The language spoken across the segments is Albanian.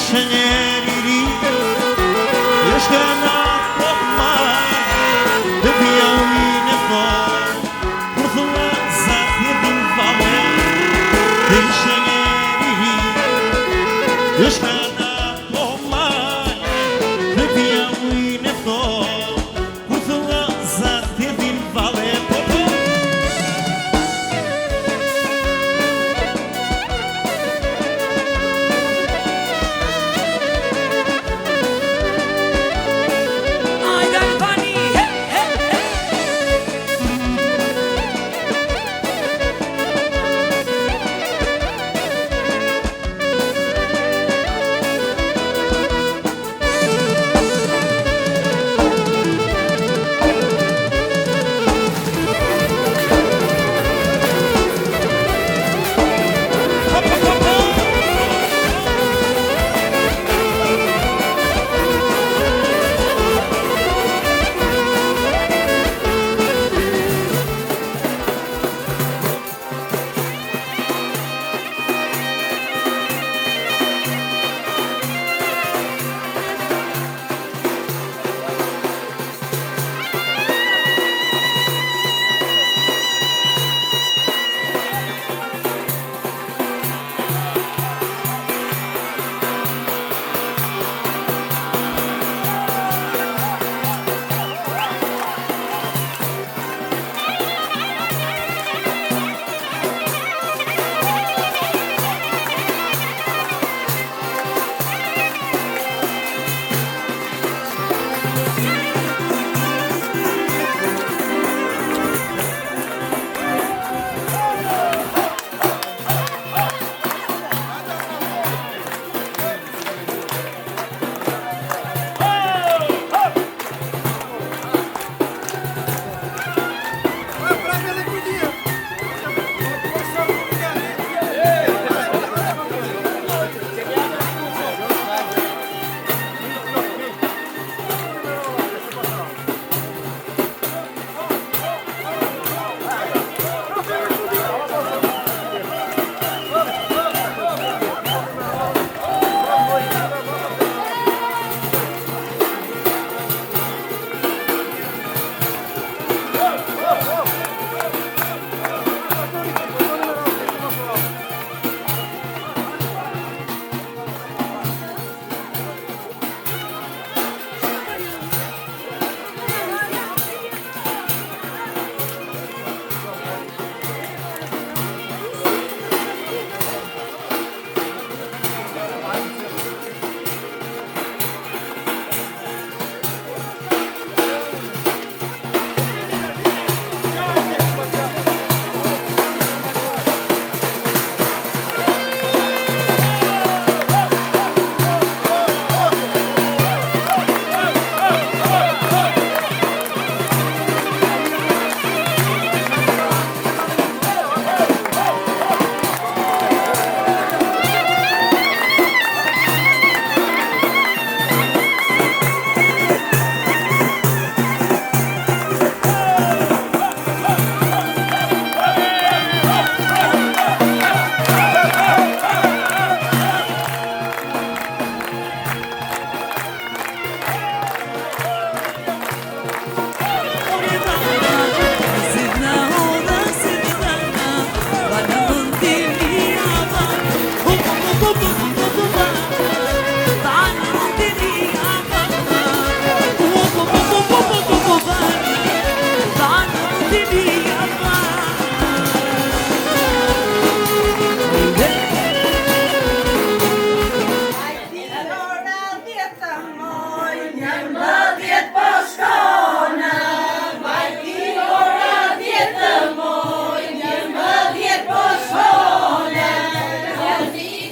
ishe njeri ri, ishte në po maj, dhe pia ujnë e thoj, kur thua zat jetin vale, dhe ishe njeri ri, ishte në po maj, dhe pia ujnë e thoj, kur thua zat jetin vale.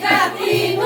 Gatino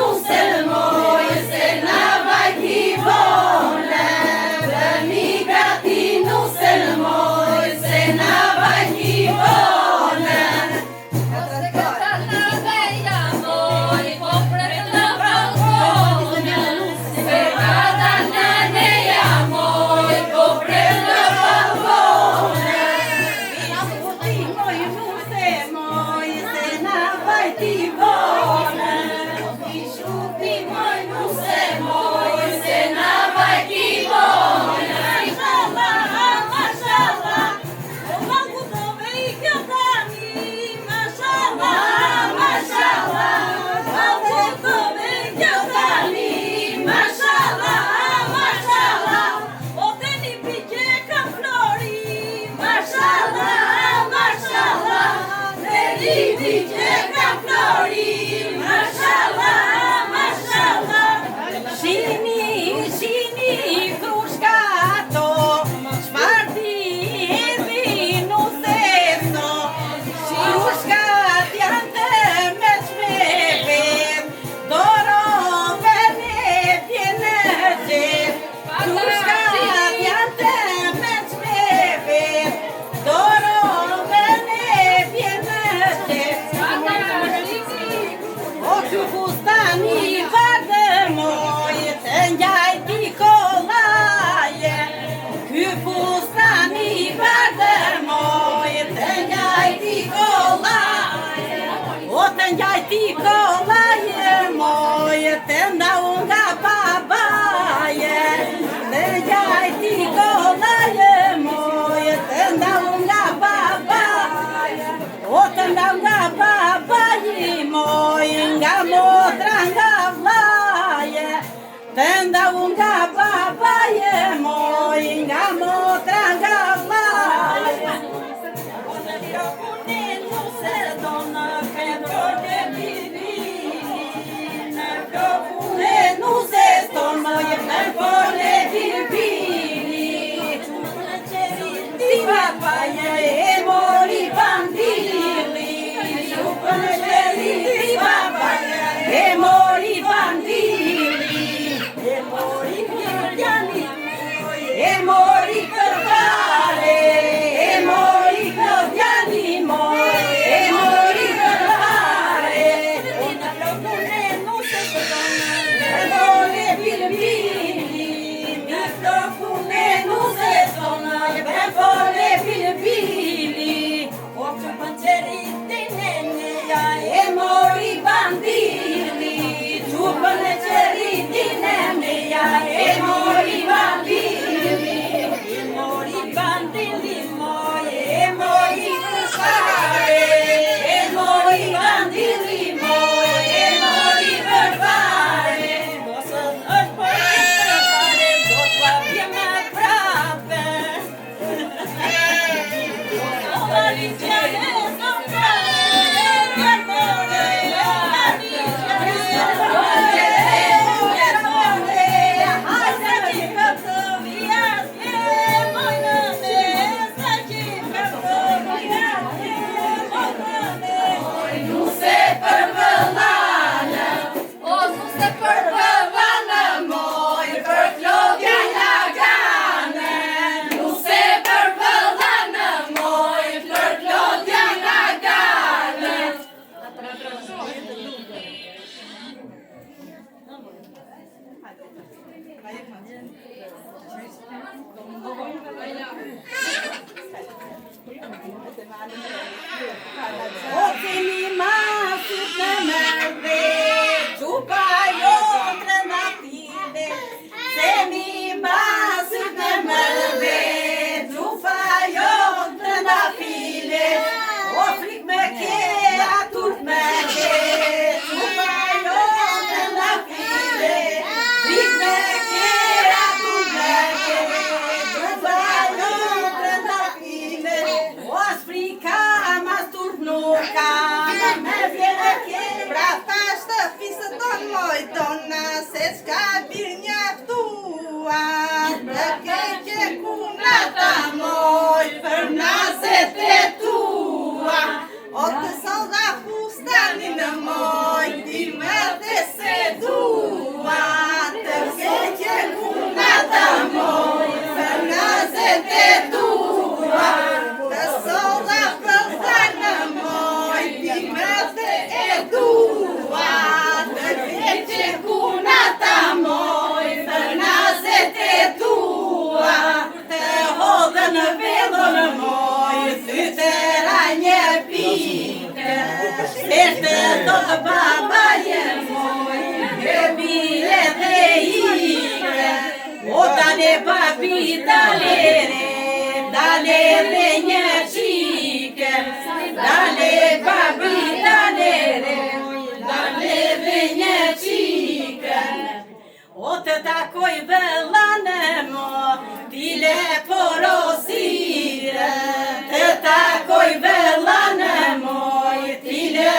Te takoj vellane moj, ti le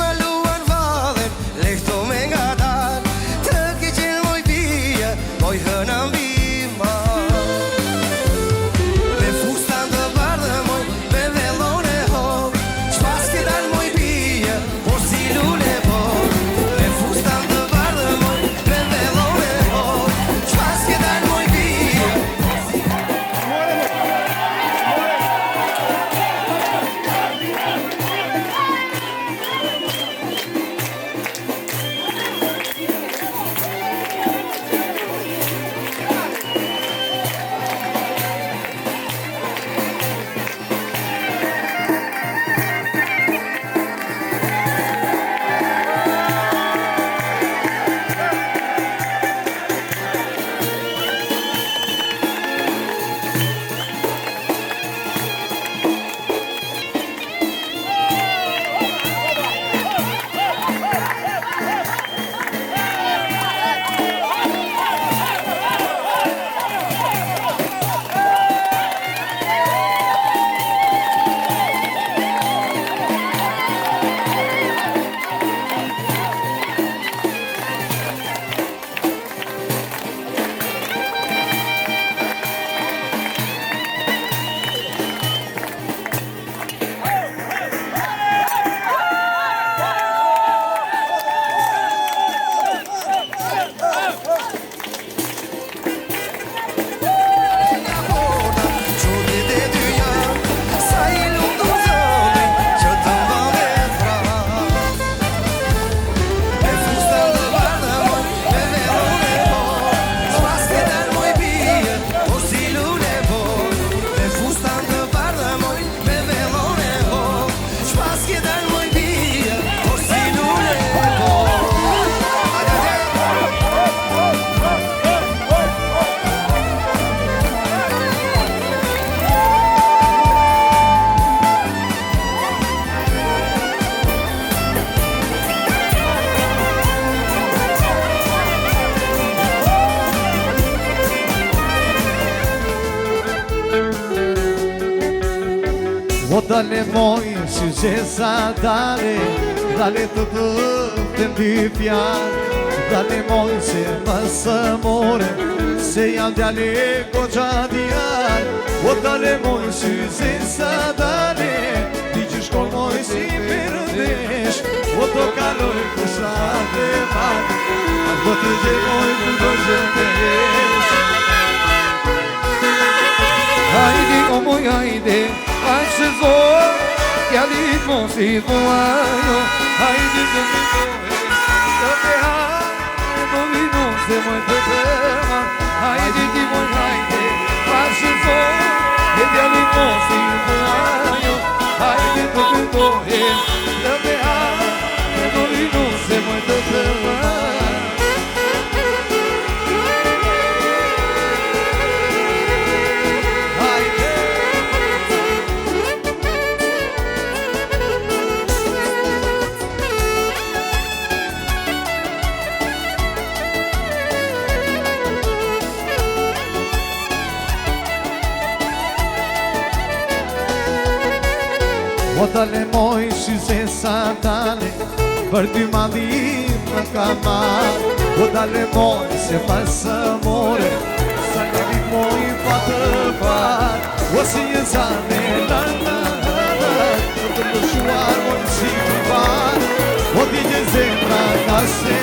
ma luan vadhen, lehto me nga dal, të keqen moj bia, moj hëna mbima. Me fustan të bardhë moj, me vellon e hov, shpas ke dal moj bia, por si lule por. Me fustan të bardhë moj, me vellon e hov, shpas ke dal moj bia. O dale moj, si qesa dale, dale të të dy fjarë. Dale moj, se më së more, se jam djale goqa djarë. O dale moj, si qesa dale, ti që shkoj moj si përdesh. O të kaloj kushat e parë, a do të gjemoj ku do gjemësh. Hajde o moj hajde, aq se zor, t'jallit mos i thuajo. Hajde të mitohe, të behaj, do vino se moj të përma. Hajde ti moj hajde, aq se zor, t'jallit mos i thuajo. Hajde të mitohe, të behaj, do vino se moj të përma. O dale moj, si zesa dale, për dy madhim në ka marë. O dale moj, se pasë more, sa një vit moj pa të parë. O si një zane lërë, të të lëshuar moj si të parë. O di gjë zemra ka se